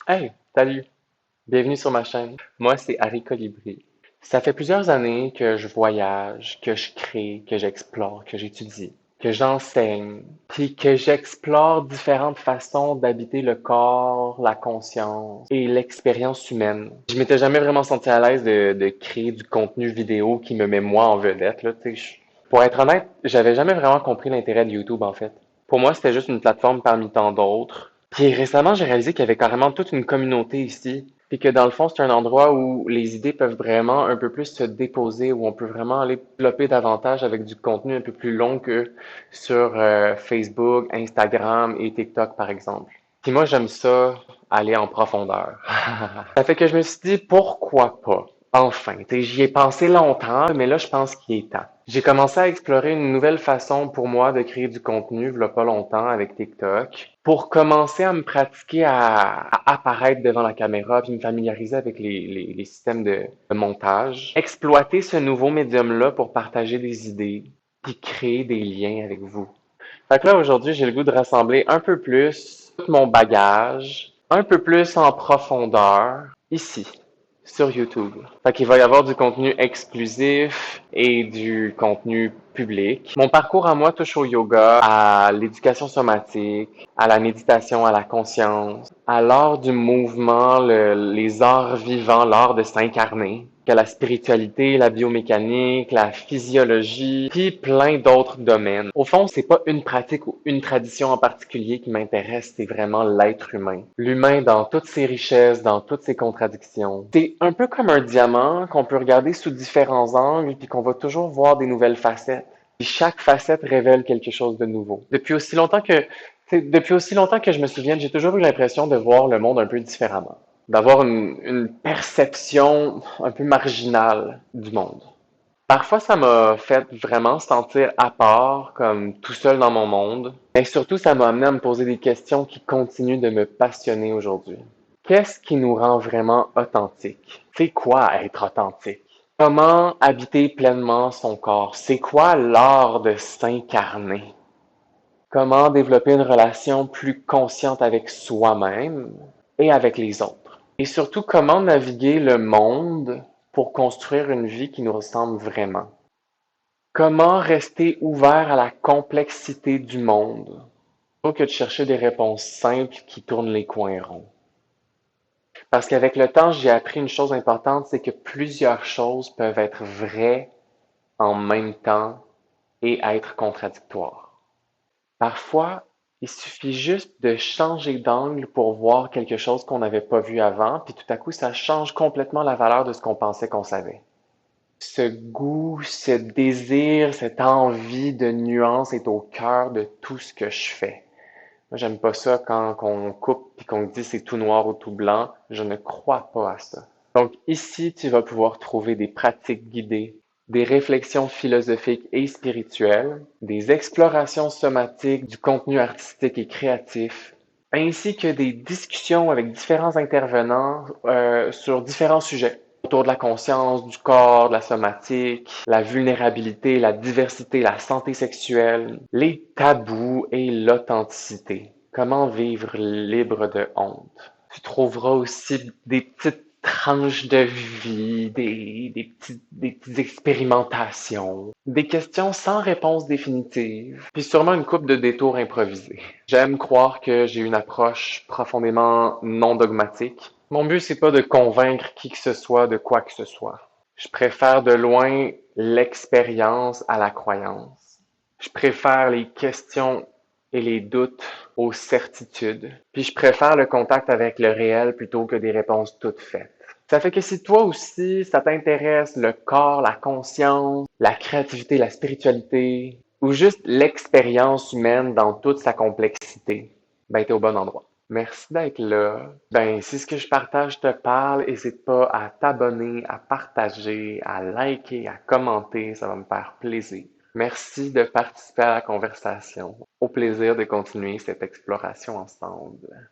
Hey, salut, bienvenue sur ma chaîne. Moi, c'est Harry Colibri. Ça fait plusieurs années que je voyage, que je crée, que j'explore, que j'étudie, que j'enseigne, puis que j'explore différentes façons d'habiter le corps, la conscience et l'expérience humaine. Je m'étais jamais vraiment senti à l'aise de créer du contenu vidéo qui me met moi en vedette, là, tu sais. Pour être honnête, j'avais jamais vraiment compris l'intérêt de YouTube, en fait. Pour moi, c'était juste une plateforme parmi tant d'autres. Puis récemment, j'ai réalisé qu'il y avait carrément toute une communauté ici. Puis que dans le fond, c'est un endroit où les idées peuvent vraiment un peu plus se déposer, où on peut vraiment aller développer davantage avec du contenu un peu plus long que sur Facebook, Instagram et TikTok, par exemple. Puis moi, j'aime ça, aller en profondeur. Ça fait que je me suis dit, pourquoi pas? Enfin, tu sais, j'y ai pensé longtemps, mais là, je pense qu'il est temps. J'ai commencé à explorer une nouvelle façon pour moi de créer du contenu, il y a pas longtemps, avec TikTok, pour commencer à me pratiquer à apparaître devant la caméra, puis me familiariser avec les systèmes de montage. Exploiter ce nouveau médium-là pour partager des idées, puis créer des liens avec vous. Fait que là, aujourd'hui, j'ai le goût de rassembler un peu plus tout mon bagage, un peu plus en profondeur, ici, sur YouTube. Fait qu'il va y avoir du contenu exclusif et du contenu public. Mon parcours à moi touche au yoga, à l'éducation somatique, à la méditation, à la conscience, à l'art du mouvement, les arts vivants, l'art de s'incarner, que la spiritualité, la biomécanique, la physiologie, puis plein d'autres domaines. Au fond, c'est pas une pratique ou une tradition en particulier qui m'intéresse, c'est vraiment l'être humain. L'humain dans toutes ses richesses, dans toutes ses contradictions. C'est un peu comme un diamant qu'on peut regarder sous différents angles, puis qu'on va toujours voir des nouvelles facettes. Puis chaque facette révèle quelque chose de nouveau. Depuis aussi longtemps que je me souvienne, j'ai toujours eu l'impression de voir le monde un peu différemment, d'avoir une perception un peu marginale du monde. Parfois, ça m'a fait vraiment sentir à part, comme tout seul dans mon monde, mais surtout, ça m'a amené à me poser des questions qui continuent de me passionner aujourd'hui. Qu'est-ce qui nous rend vraiment authentiques? C'est quoi être authentique? Comment habiter pleinement son corps? C'est quoi l'art de s'incarner? Comment développer une relation plus consciente avec soi-même et avec les autres? Et surtout, comment naviguer le monde pour construire une vie qui nous ressemble vraiment? Comment rester ouvert à la complexité du monde, plutôt que de chercher des réponses simples qui tournent les coins ronds? Parce qu'avec le temps, j'ai appris une chose importante, c'est que plusieurs choses peuvent être vraies en même temps et être contradictoires. Parfois, il suffit juste de changer d'angle pour voir quelque chose qu'on n'avait pas vu avant, puis tout à coup, ça change complètement la valeur de ce qu'on pensait qu'on savait. Ce goût, ce désir, cette envie de nuance est au cœur de tout ce que je fais. Moi, j'aime pas ça quand on coupe puis qu'on dit c'est tout noir ou tout blanc. Je ne crois pas à ça. Donc ici, tu vas pouvoir trouver des pratiques guidées, des réflexions philosophiques et spirituelles, des explorations somatiques, du contenu artistique et créatif, ainsi que des discussions avec différents intervenants sur différents sujets autour de la conscience, du corps, de la somatique, la vulnérabilité, la diversité, la santé sexuelle, les tabous et l'authenticité. Comment vivre libre de honte. Tu trouveras aussi des petites tranches de vie, des petites expérimentations, des questions sans réponse définitive, puis sûrement une coupe de détours improvisés. J'aime croire que j'ai une approche profondément non dogmatique. Mon but, c'est pas de convaincre qui que ce soit de quoi que ce soit. Je préfère de loin l'expérience à la croyance. Je préfère les questions et les doutes aux certitudes. Puis je préfère le contact avec le réel plutôt que des réponses toutes faites. Ça fait que si toi aussi, ça t'intéresse le corps, la conscience, la créativité, la spiritualité, ou juste l'expérience humaine dans toute sa complexité, ben t'es au bon endroit. Merci d'être là. Ben, si ce que je partage te parle, n'hésite pas à t'abonner, à partager, à liker, à commenter, ça va me faire plaisir. Merci de participer à la conversation. Au plaisir de continuer cette exploration ensemble.